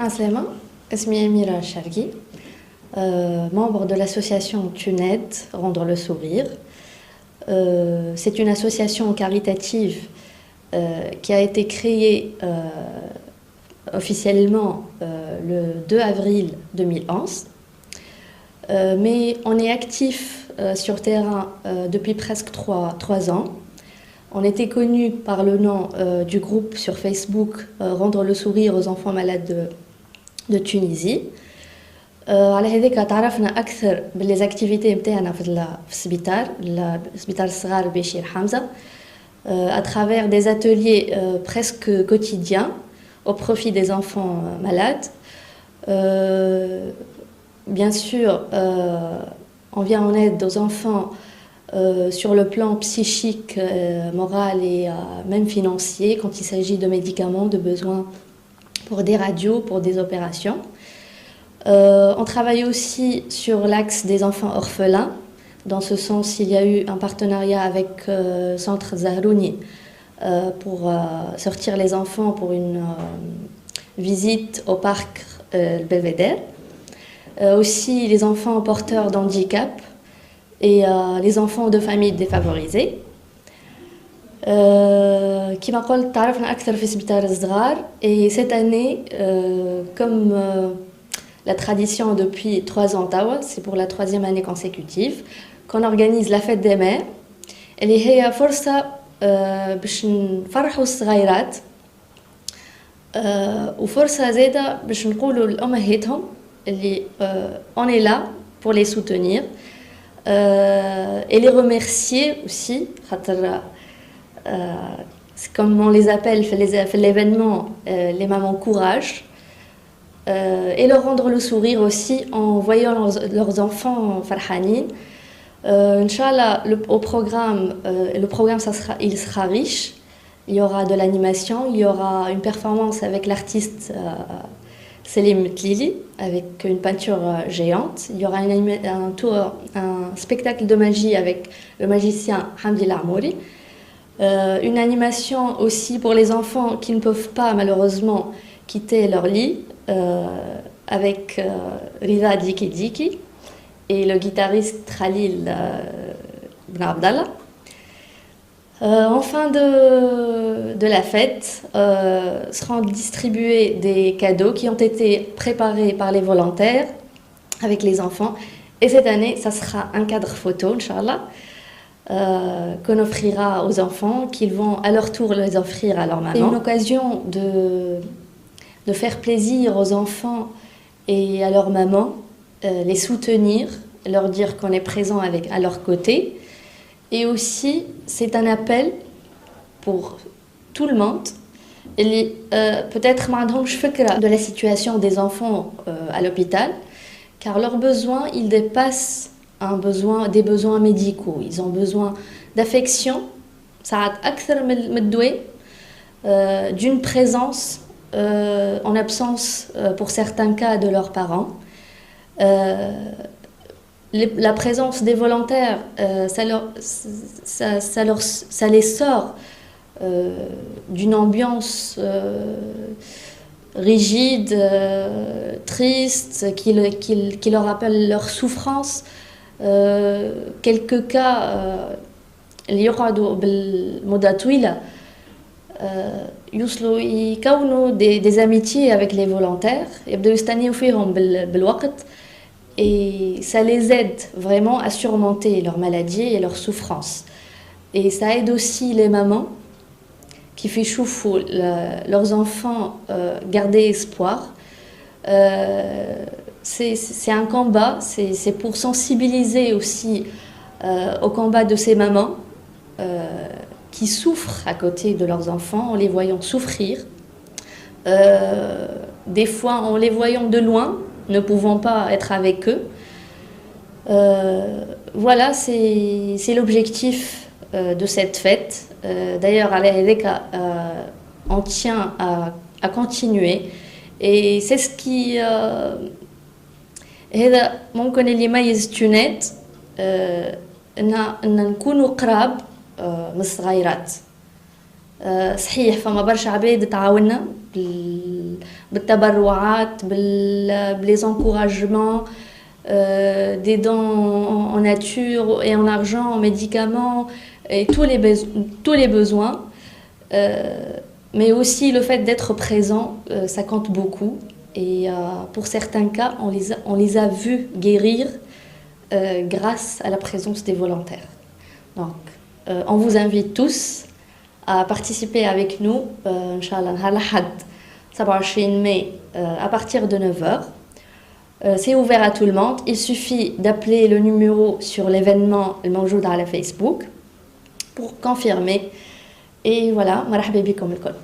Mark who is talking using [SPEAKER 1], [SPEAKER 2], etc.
[SPEAKER 1] Aslema, اسمي أميرة الشرقي, membre de l'association TUNED, Rendre le sourire. C'est une association caritative qui a été créée officiellement le 2 avril 2011. Mais on est actif sur terrain depuis presque 3 ans. On était connu par le nom du groupe sur Facebook Rendre le sourire aux enfants malades de Tunisie. على هذيك تعرفنا أكثر باللي activités نتاعنا في السبيطار الصغار بشير حمزة à travers des ateliers presque quotidiens au profit des enfants malades. Bien sûr, on vient en aide aux enfants sur le plan psychique, moral et même financier quand il s'agit de médicaments, de besoins pour des radios, pour des opérations. On travaille aussi sur l'axe des enfants orphelins. Dans ce sens, il y a eu un partenariat avec Centre Zahrouni pour sortir les enfants pour une visite au parc Belvédère. Aussi les enfants porteurs d'handicap et les enfants de familles défavorisées. كما قلت تعرفنا أكثر في سبيطار الصغار et cette année comme la tradition depuis 3 ans توا, c'est pour la 3e année consécutive qu'on organise la fête des mères اللي هي فرصة باش نفرحوا الصغيرات وفرصة زادة باش نقولوا لأمهاتهم اللي on est là pour les soutenir et les remercier aussi خاطر comme on les appelle fait l'événement les mamans courage et leur rendre le sourire aussi en voyant leurs enfants farhanin. Inch'Allah, le programme il sera riche. Il y aura de l'animation, il y aura une performance avec l'artiste Selim Tlili avec une peinture géante. Il y aura un spectacle de magie avec le magicien Hamdi Larmouri. Une animation aussi pour les enfants qui ne peuvent pas malheureusement quitter leur lit avec Rida Diki Diki et le guitariste Khalil Ben Abdallah. En fin de la fête, seront distribués des cadeaux qui ont été préparés par les volontaires avec les enfants. Et cette année, ça sera un cadre photo, Inch'Allah, qu'on offrira aux enfants, qu'ils vont à leur tour les offrir à leur maman. C'est une occasion de faire plaisir aux enfants et à leur maman, les soutenir, leur dire qu'on est présent à leur côté. Et aussi, c'est un appel pour tout le monde. Peut-être de la situation des enfants à l'hôpital, car leurs besoins, ils dépassent des besoins médicaux. Ils ont besoin d'affection, d'une présence en absence, pour certains cas, de leurs parents. La présence des volontaires, ça les sort d'une ambiance rigide, triste, qui leur rappelle leur souffrance. Quelques cas, اللي يقعدوا بالمدة طويلة يوصلوا يكونوا des amitiés avec les volontaires, يبدأوا يستنيوا فيهم بالوقت. Et ça les aide vraiment à surmonter leur maladie et leur souffrance. Et ça aide aussi les mamans qui font leurs enfants garder espoir. C'est un combat, c'est pour sensibiliser aussi au combat de ces mamans qui souffrent à côté de leurs enfants en les voyant souffrir. Des fois en les voyant de loin, ne pouvant pas être avec eux. Voilà, c'est l'objectif de cette fête. D'ailleurs, on tient à continuer. Et c'est ce qui... هذا ممكن اللي يميز تونيد ان نكونوا قراب من الصغيرات صحيح فما برشا عباد تعاوننا بالتبرعات بلي encouragements des dons en nature et en argent, en médicaments et tous les besoins. Mais aussi le fait d'être présent, ça compte beaucoup. Et pour certains cas, on les a vus guérir grâce à la présence des volontaires. Donc, on vous invite tous à participer avec nous, Inch'Allah, نهار الأحد 27 mai, à partir de 9h. C'est ouvert à tout le monde. Il suffit d'appeler le numéro sur l'événement الموجود على Facebook pour confirmer. Et voilà, مرحبا بكم الكل.